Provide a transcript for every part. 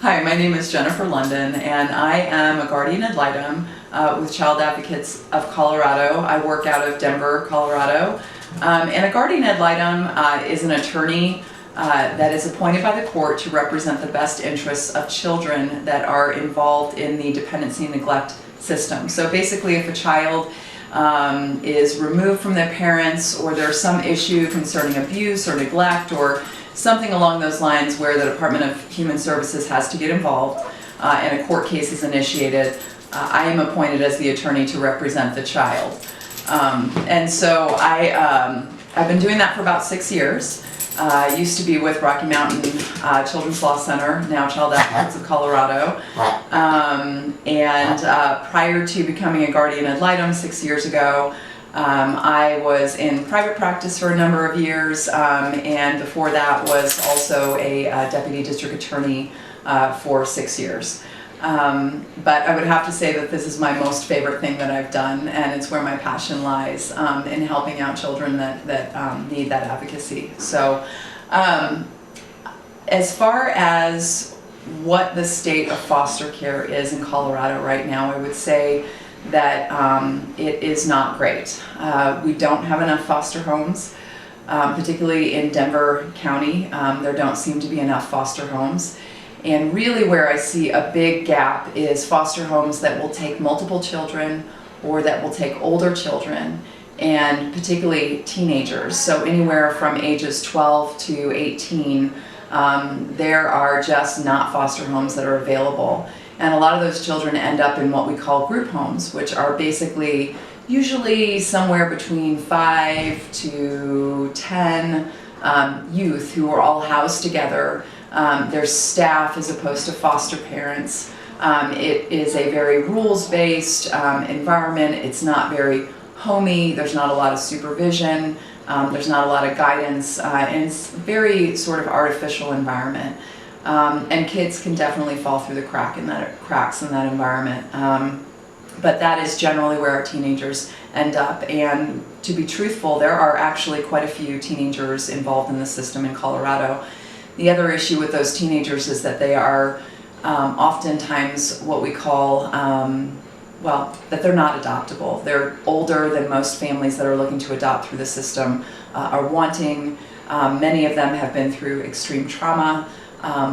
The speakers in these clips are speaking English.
Hi, my name is Jennifer Lundin, and I am a guardian ad litem with Child Advocates of Colorado. I work out of Denver, Colorado. And a guardian ad litem is an attorney that is appointed by the court to represent the best interests of children that are involved in the dependency and neglect system. So basically, if a child is removed from their parents, or there's some issue concerning abuse or neglect or something along those lines where the Department of Human Services has to get involved and a court case is initiated, I am appointed as the attorney to represent the child. And so I've been doing that for about 6 years. I used to be with Rocky Mountain Children's Law Center, now Child Advocates of Colorado. Prior to becoming a guardian ad litem 6 years ago, I was in private practice for a number of years, and before that was also a deputy district attorney for 6 years. But I would have to say that this is my most favorite thing that I've done, and it's where my passion lies in helping out children that need that advocacy. So as far as what the state of foster care is in Colorado right now, I would say that it is not great. We don't have enough foster homes, particularly in Denver County. There don't seem to be enough foster homes. And really where I see a big gap is foster homes that will take multiple children or that will take older children, and particularly teenagers. So anywhere from ages 12 to 18, there are just not foster homes that are available. And a lot of those children end up in what we call group homes, which are basically usually somewhere between 5 to 10 youth who are all housed together. There's staff as opposed to foster parents. It is a very rules-based environment. It's not very homey. There's not a lot of supervision. There's not a lot of guidance. And it's a very sort of artificial environment. And kids can definitely fall through the cracks in that environment. But that is generally where our teenagers end up. And to be truthful, there are actually quite a few teenagers involved in the system in Colorado. The other issue with those teenagers is that they are oftentimes what we call, that they're not adoptable. They're older than most families that are looking to adopt through the system are wanting. Many of them have been through extreme trauma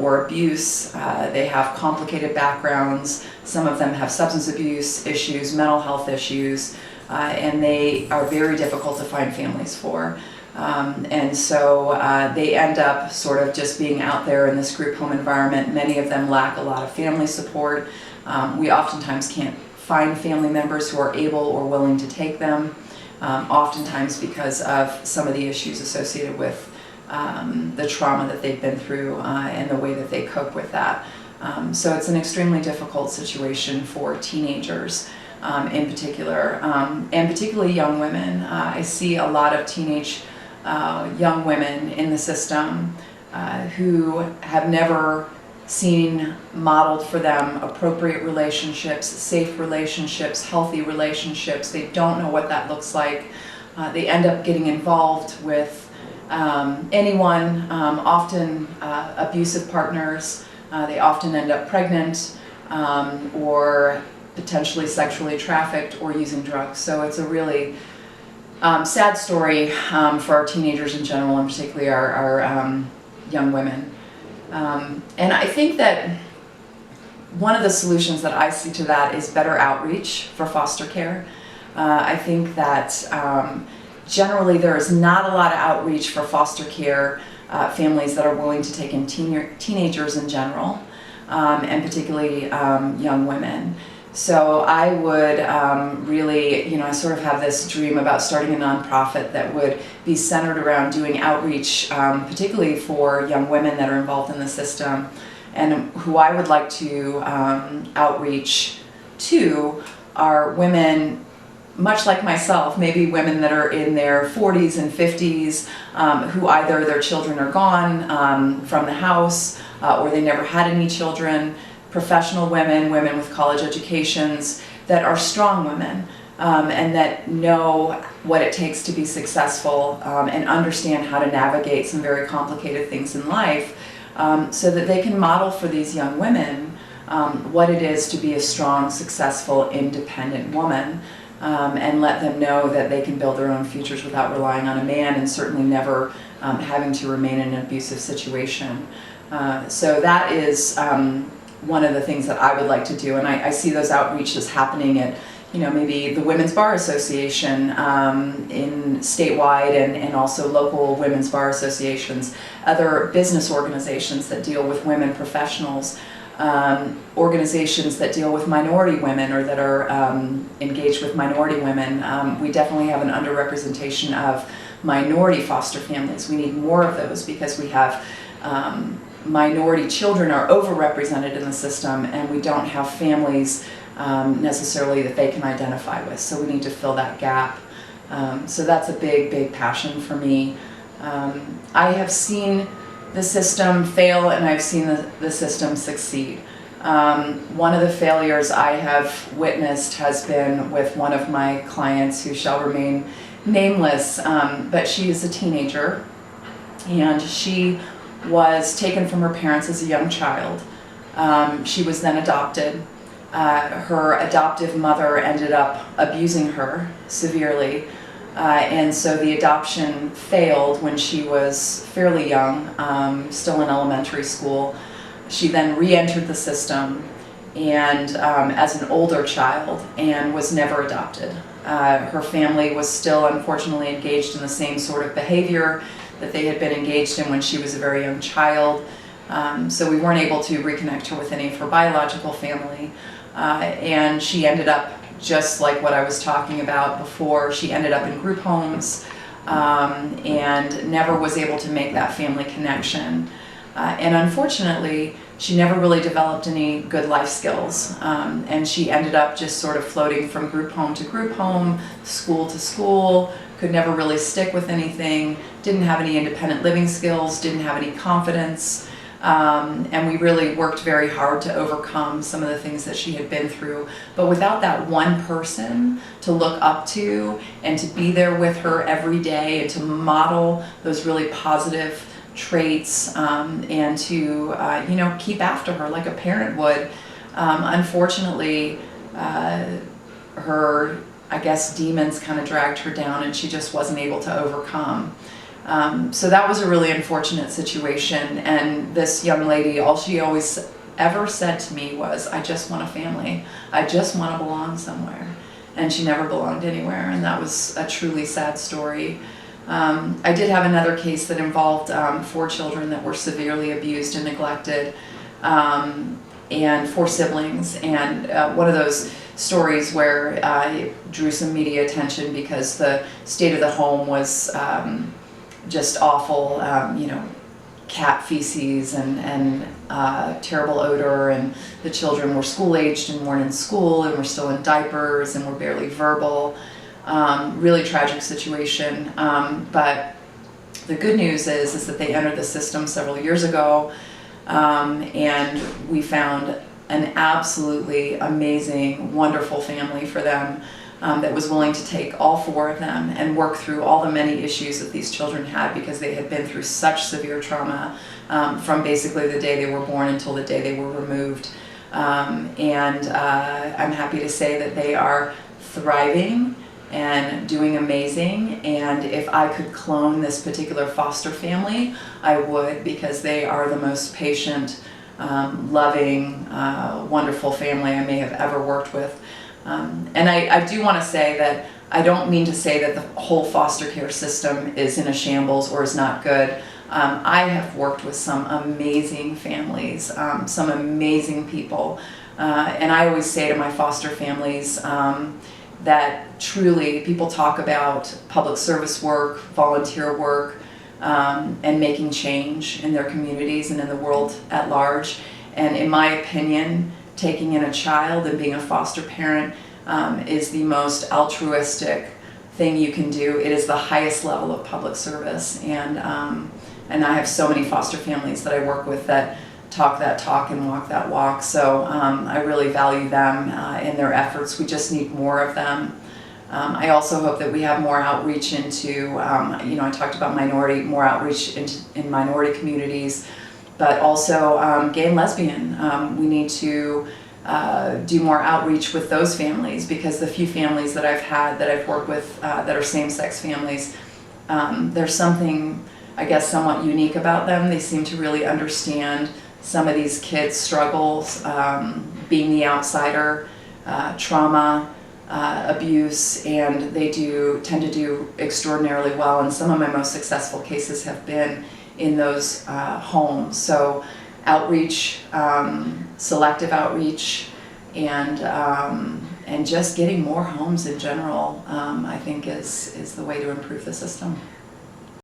or abuse. They have complicated backgrounds. Some of them have substance abuse issues, mental health issues, and they are very difficult to find families for. And so they end up sort of just being out there in this group home environment. Many of them lack a lot of family support. We oftentimes can't find family members who are able or willing to take them, oftentimes because of some of the issues associated with the trauma that they've been through and the way that they cope with that. So it's an extremely difficult situation for teenagers in particular, and particularly young women. I see a lot of teenage young women in the system who have never seen modeled for them appropriate relationships, safe relationships, healthy relationships. They don't know what that looks like. They end up getting involved with anyone, often abusive partners. They often end up pregnant or potentially sexually trafficked or using drugs. So it's a really sad story for our teenagers in general, and particularly our young women. And I think that one of the solutions that I see to that is better outreach for foster care. I think that generally there is not a lot of outreach for foster care families that are willing to take in teenagers in general, and particularly young women. So I would really, I sort of have this dream about starting a nonprofit that would be centered around doing outreach, particularly for young women that are involved in the system, and who I would like to outreach to are women much like myself, maybe women that are in their 40s and 50s, who either their children are gone from the house or they never had any children. Professional women, women with college educations that are strong women and that know what it takes to be successful and understand how to navigate some very complicated things in life, so that they can model for these young women what it is to be a strong, successful, independent woman, and let them know that they can build their own futures without relying on a man, and certainly never having to remain in an abusive situation. So that is one of the things that I would like to do, and I see those outreaches happening at, maybe the Women's Bar Association in statewide, and also local women's bar associations, other business organizations that deal with women professionals, organizations that deal with minority women or that are engaged with minority women. We definitely have an underrepresentation of minority foster families. We need more of those because we have minority children are overrepresented in the system, and we don't have families necessarily that they can identify with. So we need to fill that gap. So that's a big, big passion for me. I have seen the system fail, and I've seen the system succeed. One of the failures I have witnessed has been with one of my clients who shall remain nameless, but she is a teenager, and she was taken from her parents as a young child. She was then adopted. Her adoptive mother ended up abusing her severely, and so the adoption failed when she was fairly young, still in elementary school. She then re-entered the system and as an older child, and was never adopted. Her family was still unfortunately engaged in the same sort of behavior that they had been engaged in when she was a very young child. So we weren't able to reconnect her with any of her biological family. And she ended up, just like what I was talking about before, she ended up in group homes and never was able to make that family connection. And unfortunately, she never really developed any good life skills. And she ended up just sort of floating from group home to group home, school to school, could never really stick with anything, didn't have any independent living skills, didn't have any confidence. And we really worked very hard to overcome some of the things that she had been through. But without that one person to look up to and to be there with her every day and to model those really positive traits, and to keep after her like a parent would, unfortunately her, I guess, demons kind of dragged her down, and she just wasn't able to overcome. So that was a really unfortunate situation, and this young lady, all she always ever said to me was, I just want a family. I just want to belong somewhere. And she never belonged anywhere, and that was a truly sad story. I did have another case that involved 4 children that were severely abused and neglected, and 4 siblings, and one of those stories where it drew some media attention because the state of the home was just awful, cat feces and terrible odor, and the children were school-aged and weren't in school and were still in diapers and were barely verbal. Really tragic situation, but the good news is that they entered the system several years ago, and we found an absolutely amazing, wonderful family for them, that was willing to take all 4 of them and work through all the many issues that these children had, because they had been through such severe trauma from basically the day they were born until the day they were removed. And I'm happy to say that they are thriving and doing amazing, and if I could clone this particular foster family, I would, because they are the most patient, loving, wonderful family I may have ever worked with. And I do want to say that I don't mean to say that the whole foster care system is in a shambles or is not good. I have worked with some amazing families, some amazing people, and I always say to my foster families that truly people talk about public service work, volunteer work, and making change in their communities and in the world at large. And in my opinion, taking in a child and being a foster parent is the most altruistic thing you can do. It is the highest level of public service, and I have so many foster families that I work with that talk that talk and walk that walk. So I really value them in their efforts. We just need more of them. I also hope that we have more outreach into, I talked about more outreach in minority communities. but also gay and lesbian. We need to do more outreach with those families, because the few families that I've had, that I've worked with, that are same-sex families, there's something, I guess, somewhat unique about them. They seem to really understand some of these kids' struggles, being the outsider, trauma, abuse, and they tend to do extraordinarily well. And some of my most successful cases have been in those homes. So outreach, selective outreach, and just getting more homes in general, I think is the way to improve the system.